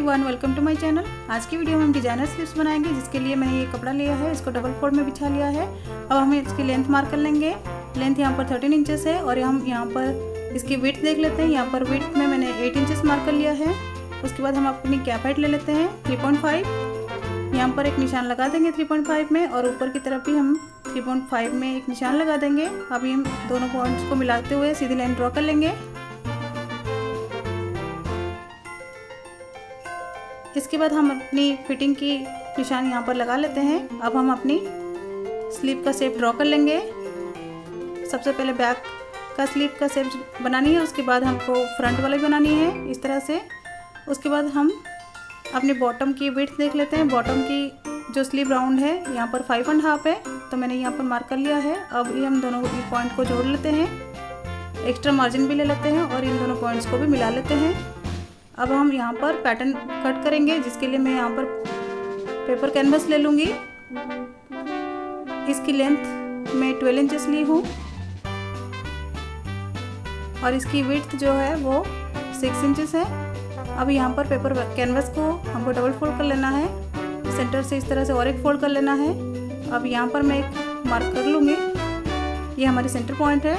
Everyone, welcome to my channel. आज की video में हम डिजाइनर स्लीव्स बनाएंगे, जिसके लिए मैंने ये कपड़ा लिया है, इसको डबल फोल्ड में बिछा लिया है। अब हम इसकी लेंथ मार्क कर लेंगे। लेंथ यहाँ पर 13 इंचेस है और हम यहाँ पर इसकी विड्थ देख लेते हैं। यहाँ पर विड्थ में मैंने 8 इंचेस मार्क कर लिया है। उसके बाद हम अपनी कैप हाइट ले लेते हैं 3.5। यहाँ पर एक निशान लगा देंगे 3.5 में, और ऊपर की तरफ भी हम 3.5 में एक निशान लगा देंगे। अभी हम दोनों पॉइंट्स को मिलाते हुए सीधी लाइन ड्रॉ कर लेंगे। इसके बाद हम अपनी फिटिंग की निशान यहाँ पर लगा लेते हैं। अब हम अपनी स्लीव का शेप ड्रॉ कर लेंगे। सबसे पहले बैक का स्लीव का शेप बनानी है, उसके बाद हमको फ्रंट वाली बनानी है इस तरह से। उसके बाद हम अपने बॉटम की विड्थ देख लेते हैं। बॉटम की जो स्लीव राउंड है यहाँ पर 5.5 है, तो मैंने यहाँ पर मार्क कर लिया है। अब ये हम दोनों पॉइंट को जोड़ लेते हैं, एक्स्ट्रा मार्जिन भी ले लेते हैं और इन दोनों पॉइंट्स को भी मिला लेते हैं। अब हम यहाँ पर पैटर्न कट करेंगे, जिसके लिए मैं यहाँ पर पेपर कैनवस ले लूँगी। इसकी लेंथ मैं 12 इंचेस ली हूँ और इसकी विड्थ जो है वो 6 इंचेस है। अब यहाँ पर पेपर कैनवस को हमको डबल फोल्ड कर लेना है, सेंटर से इस तरह से और एक फोल्ड कर लेना है। अब यहाँ पर मैं एक मार्क कर लूँगी, ये हमारी सेंटर पॉइंट है।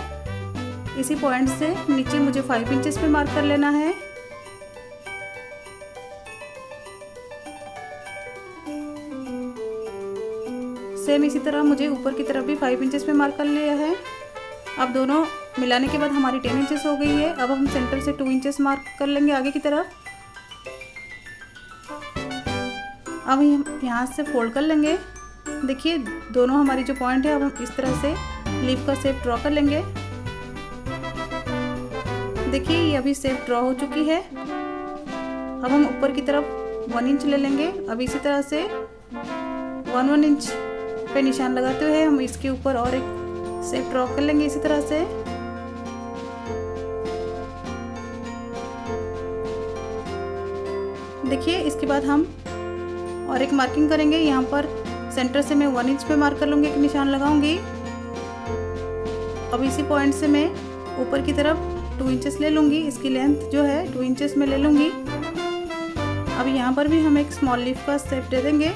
इसी पॉइंट से नीचे मुझे 5 इंचेस पे मार्क कर लेना है। सेम इसी तरह मुझे ऊपर की तरफ भी 5 इंचेस पे मार्क कर लिया है। अब दोनों मिलाने के बाद हमारी 10 इंचेस हो गई है। अब हम सेंटर से 2 इंचेस मार्क कर लेंगे आगे की तरफ। अब हम यहाँ से फोल्ड कर लेंगे। देखिए दोनों हमारी जो पॉइंट है, अब हम इस तरह से लीफ का शेप ड्रॉ कर लेंगे। देखिए ये अभी शेप ड्रॉ हो चुकी है। अब हम ऊपर की तरफ 1 इंच ले लेंगे। अब इसी तरह से 1 इंच पे निशान लगाते हुए हम इसके ऊपर और एक शेप ड्रॉ कर लेंगे इसी तरह से। देखिए इसके बाद हम और एक मार्किंग करेंगे। यहाँ पर सेंटर से मैं 1 इंच पे मार्क कर लूँगी, एक निशान लगाऊंगी। अब इसी पॉइंट से मैं ऊपर की तरफ 2 इंचेस ले लूँगी। इसकी लेंथ जो है 2 इंचेस में ले लूँगी। अब यहाँ पर भी हम एक स्मॉल लीफ का शेप दे देंगे।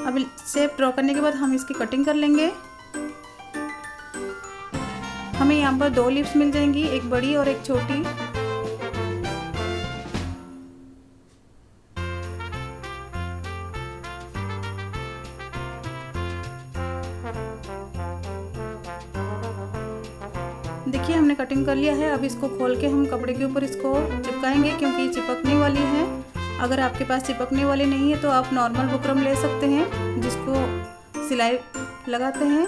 अब शेप ड्रॉ करने के बाद हम इसकी कटिंग कर लेंगे। हमें यहाँ पर 2 लीव्स मिल जाएंगी, एक बड़ी और एक छोटी। देखिए हमने कटिंग कर लिया है। अब इसको खोल के हम कपड़े के ऊपर इसको चिपकाएंगे, क्योंकि ये चिपकने वाली है। अगर आपके पास चिपकने वाली नहीं है तो आप नॉर्मल बुकरम ले सकते हैं, जिसको सिलाई लगाते हैं।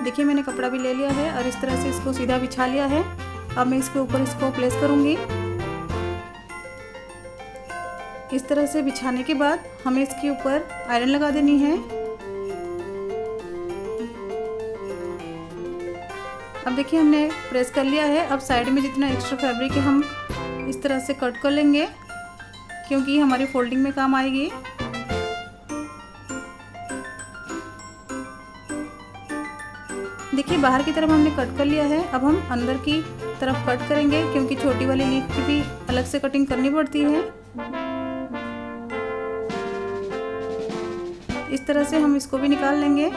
देखिए मैंने कपड़ा भी ले लिया है और इस तरह से इसको सीधा बिछा लिया है। अब मैं इसके ऊपर इसको प्लेस करूंगी। इस तरह से बिछाने के बाद हमें इसके ऊपर आयरन लगा देनी है। अब देखिए हमने प्रेस कर लिया है। अब साइड में जितना एक्स्ट्रा फैब्रिक है हम इस तरह से कट कर लेंगे, क्योंकि हमारी फोल्डिंग में काम आएगी। देखिए बाहर की तरफ हमने कट कर लिया है। अब हम अंदर की तरफ कट करेंगे, क्योंकि छोटी वाली लीफ की भी अलग से कटिंग करनी पड़ती है। इस तरह से हम इसको भी निकाल लेंगे।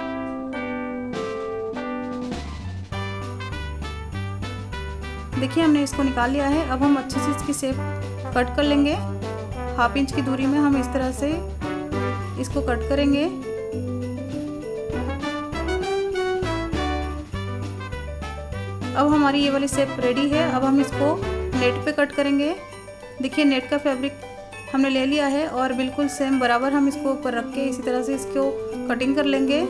देखिए हमने इसको निकाल लिया है। अब हम अच्छे से इसकी शेप कट कर लेंगे। 1/2 इंच की दूरी में हम इस तरह से इसको कट करेंगे। अब हमारी ये वाली शेप रेडी है। अब हम इसको नेट पे कट करेंगे। देखिए नेट का फैब्रिक हमने ले लिया है और बिल्कुल सेम बराबर हम इसको ऊपर रख के इसी तरह से इसको कटिंग कर लेंगे।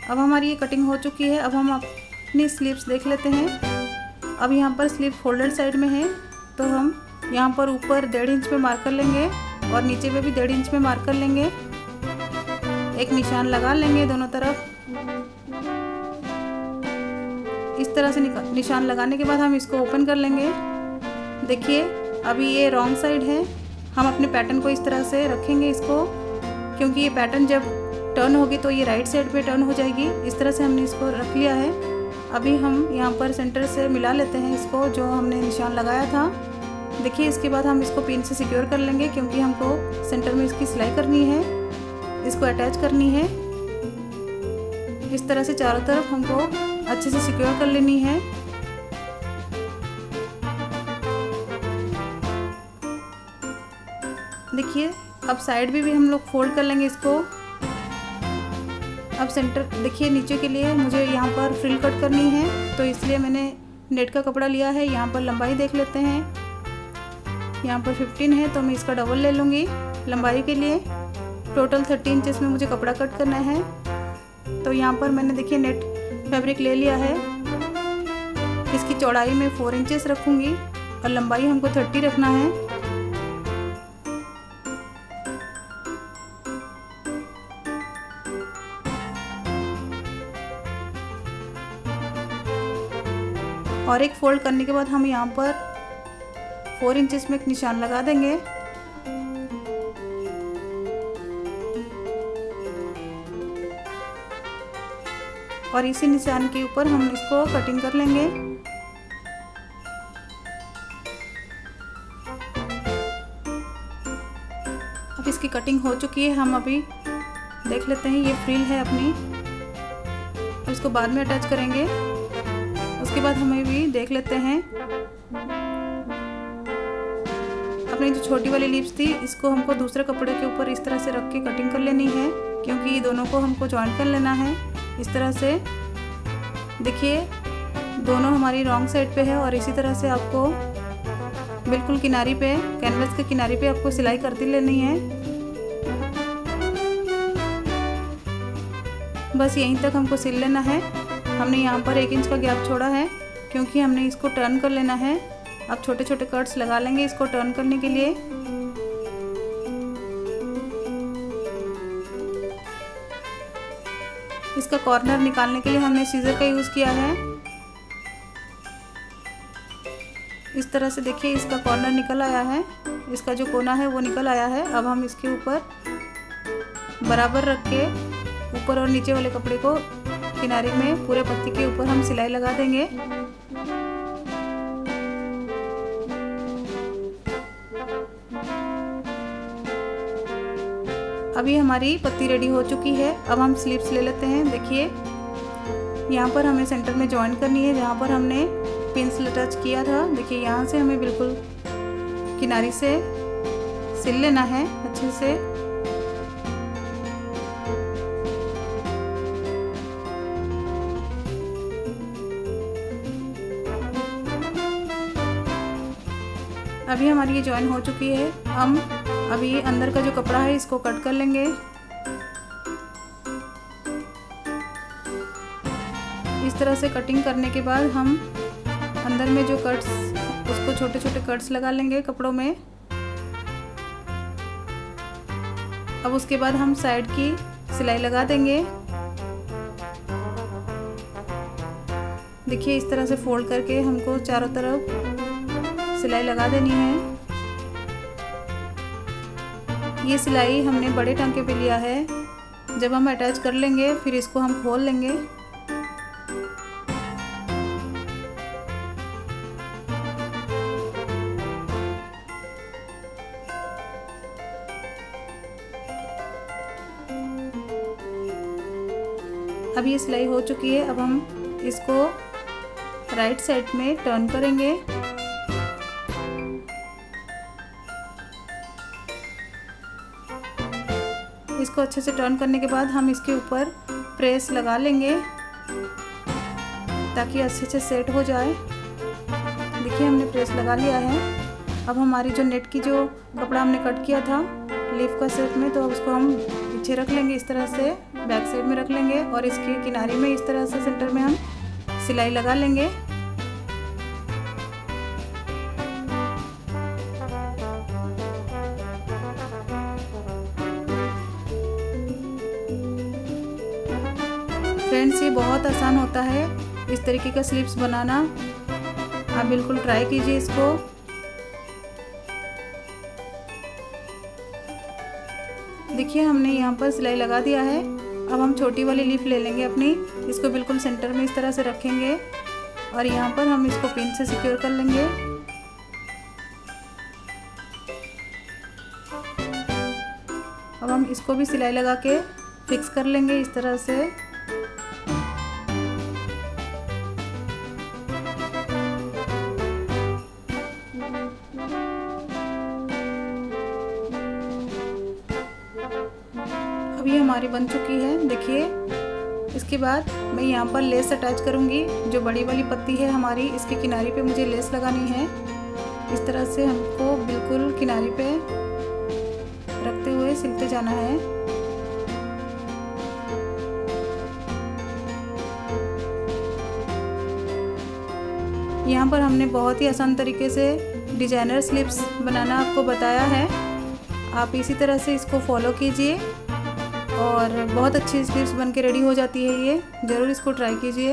अब हमारी ये कटिंग हो चुकी है। अब हम अपनी स्लीव्स देख लेते हैं। अब यहाँ पर स्लीव फोल्डेड साइड में है, तो हम यहाँ पर ऊपर 1.5 इंच पे मार्क कर लेंगे और नीचे पे भी 1.5 इंच पे मार्क कर लेंगे। एक निशान लगा लेंगे दोनों तरफ। इस तरह से निशान लगाने के बाद हम इसको ओपन कर लेंगे। देखिए अभी ये रॉन्ग साइड है। हम अपने पैटर्न को इस तरह से रखेंगे इसको, क्योंकि ये पैटर्न जब टर्न होगी तो ये राइट साइड पे टर्न हो जाएगी। इस तरह से हमने इसको रख लिया है। अभी हम यहाँ पर सेंटर से मिला लेते हैं इसको, जो हमने निशान लगाया था। देखिए इसके बाद हम इसको पिन से सिक्योर कर लेंगे, क्योंकि हमको सेंटर में इसकी सिलाई करनी है, इसको अटैच करनी है। इस तरह से चारों तरफ हमको अच्छे से सिक्योर कर लेनी है। देखिए अब साइड भी हम लोग फोल्ड कर लेंगे इसको। अब सेंटर देखिए नीचे के लिए मुझे यहाँ पर फ्रिल कट करनी है, तो इसलिए मैंने नेट का कपड़ा लिया है। यहाँ पर लंबाई देख लेते हैं, यहाँ पर 15 है तो मैं इसका डबल ले लूँगी लंबाई के लिए। टोटल 30 इंचेस में मुझे कपड़ा कट करना है। तो यहाँ पर मैंने देखिए नेट फैब्रिक ले लिया है। इसकी चौड़ाई में 4 इंचेस रखूँगी और लंबाई हमको 30 रखना है। और एक फोल्ड करने के बाद हम यहाँ पर 4 इंचेस में एक निशान लगा देंगे। और इसी निशान के ऊपर हम इसको कटिंग कर लेंगे। अब इसकी कटिंग हो चुकी है। हम अभी देख लेते हैं, ये फ्रिल है अपनी, अब इसको बाद में अटैच करेंगे। उसके बाद हमें भी देख लेते हैं अपनी जो छोटी वाली लिप्स थी, इसको हमको दूसरे कपड़े के ऊपर इस तरह से रख के कटिंग कर लेनी है, क्योंकि ये दोनों को हमको जॉइन कर लेना है इस तरह से। देखिए दोनों हमारी रॉन्ग साइड पे है और इसी तरह से आपको बिल्कुल किनारी पे, कैनवस के किनारी पे आपको सिलाई करती लेनी है। बस यहीं तक हमको सिल लेना है। हमने यहाँ पर 1 इंच का गैप छोड़ा है, क्योंकि हमने इसको टर्न कर लेना है। अब छोटे छोटे कट्स लगा लेंगे इसको टर्न करने के लिए। इसका कॉर्नर निकालने के लिए हमने सीजर का यूज़ किया है। इस तरह से देखिए इसका कॉर्नर निकल आया है, इसका जो कोना है वो निकल आया है। अब हम इसके ऊपर बराबर रख के ऊपर और नीचे वाले कपड़े को किनारे में पूरे पत्ती के ऊपर हम सिलाई लगा देंगे। अभी हमारी पत्ती रेडी हो चुकी है। अब हम स्लीव्स ले लेते हैं। देखिए यहाँ पर हमें सेंटर में जॉइन करनी है, जहाँ पर हमने पिंस अटैच किया था। देखिए यहाँ से हमें बिल्कुल किनारी से सिल लेना है अच्छे से। अभी हमारी ये जॉइन हो चुकी है। हम अभी अंदर का जो कपड़ा है इसको कट कर लेंगे। इस तरह से कटिंग करने के बाद हम अंदर में जो कट्स, उसको छोटे छोटे कट्स लगा लेंगे कपड़ों में। अब उसके बाद हम साइड की सिलाई लगा देंगे। देखिए इस तरह से फोल्ड करके हमको चारों तरफ सिलाई लगा देनी है। ये सिलाई हमने बड़े टांके पे लिया है। जब हम अटैच कर लेंगे फिर इसको हम खोल लेंगे। अब ये सिलाई हो चुकी है। अब हम इसको राइट साइड में टर्न करेंगे। इसको अच्छे से टर्न करने के बाद हम इसके ऊपर प्रेस लगा लेंगे ताकि अच्छे से सेट हो जाए। देखिए हमने प्रेस लगा लिया है। अब हमारी जो नेट की जो कपड़ा हमने कट किया था लीफ का शेप में, तो अब उसको हम पीछे रख लेंगे, इस तरह से बैक साइड में रख लेंगे और इसके किनारे में इस तरह से सेंटर में हम सिलाई लगा लेंगे। फ्रेंड्स ये बहुत आसान होता है इस तरीके का स्लीव्स बनाना। आप बिल्कुल ट्राई कीजिए इसको। देखिए हमने यहाँ पर सिलाई लगा दिया है। अब हम छोटी वाली लीफ ले लेंगे अपनी, इसको बिल्कुल सेंटर में इस तरह से रखेंगे और यहाँ पर हम इसको पिन से सिक्योर कर लेंगे। अब हम इसको भी सिलाई लगा के फिक्स कर लेंगे इस तरह से। अब ये हमारी बन चुकी है, देखिए। इसके बाद मैं यहाँ पर लेस अटैच करूँगी। जो बड़ी वाली पत्ती है हमारी, इसके किनारे पे मुझे लेस लगानी है। इस तरह से हमको बिल्कुल किनारे पे रखते हुए सिलते जाना है। यहाँ पर हमने बहुत ही आसान तरीके से डिजाइनर स्लीव्स बनाना आपको बताया है। आप इसी तरह से इसको फॉलो कीजिए और बहुत अच्छी स्लीव्स बन के रेडी हो जाती है। ये ज़रूर इसको ट्राई कीजिए।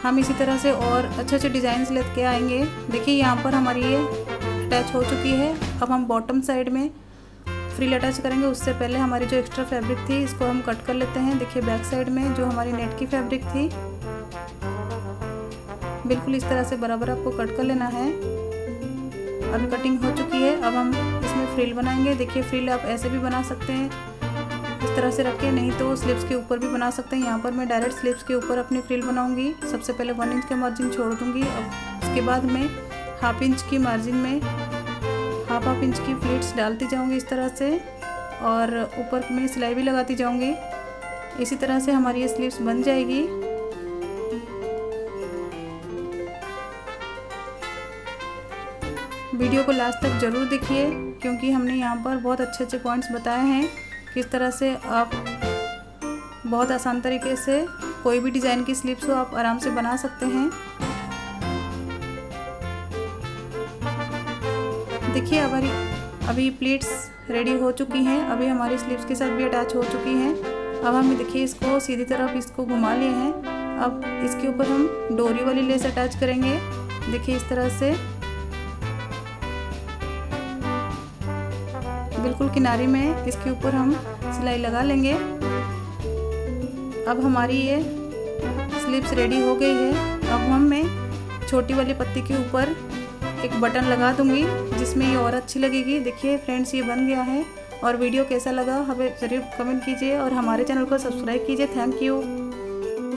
हम इसी तरह से और अच्छे अच्छे डिज़ाइंस लेके आएंगे। देखिए यहाँ पर हमारी ये अटैच हो चुकी है। अब हम बॉटम साइड में फ्रिल अटैच करेंगे। उससे पहले हमारी जो एक्स्ट्रा फैब्रिक थी इसको हम कट कर लेते हैं। देखिए बैक साइड में जो हमारी नेट की फैब्रिक थी, बिल्कुल इस तरह से बराबर आपको कट कर लेना है। अभी कटिंग हो चुकी है। अब हम इसमें फ्रिल बनाएंगे। देखिए फ्रिल आप ऐसे भी बना सकते हैं, इस तरह से रख के, नहीं तो स्लीव्स के ऊपर भी बना सकते हैं। यहाँ पर मैं डायरेक्ट स्लीव्स के ऊपर अपनी फ्रिल बनाऊंगी। सबसे पहले 1 इंच का मार्जिन छोड़ दूंगी। अब उसके बाद मैं हाफ इंच की मार्जिन में हाफ इंच की फ्लीट्स डालती जाऊंगी इस तरह से, और ऊपर में सिलाई भी लगाती जाऊंगी। इसी तरह से हमारी ये स्लीव्स बन जाएगी। वीडियो को लास्ट तक ज़रूर देखिए, क्योंकि हमने यहाँ पर बहुत अच्छे अच्छे पॉइंट्स बताए हैं किस तरह से आप बहुत आसान तरीके से कोई भी डिज़ाइन की स्लीव्स को आप आराम से बना सकते हैं। देखिए अभी प्लीट्स रेडी हो चुकी हैं। अभी हमारी स्लीव्स के साथ भी अटैच हो चुकी हैं। अब हम देखिए इसको सीधी तरफ इसको घुमा लिए हैं। अब इसके ऊपर हम डोरी वाली लेस अटैच करेंगे। देखिए इस तरह से बिल्कुल किनारे में इसके ऊपर हम सिलाई लगा लेंगे। अब हमारी ये स्लीव्स रेडी हो गई है। अब मैं छोटी वाली पत्ती के ऊपर एक बटन लगा दूंगी, जिसमें ये और अच्छी लगेगी। देखिए फ्रेंड्स, ये बन गया है। और वीडियो कैसा लगा हमें ज़रूर कमेंट कीजिए और हमारे चैनल को सब्सक्राइब कीजिए। Thank you.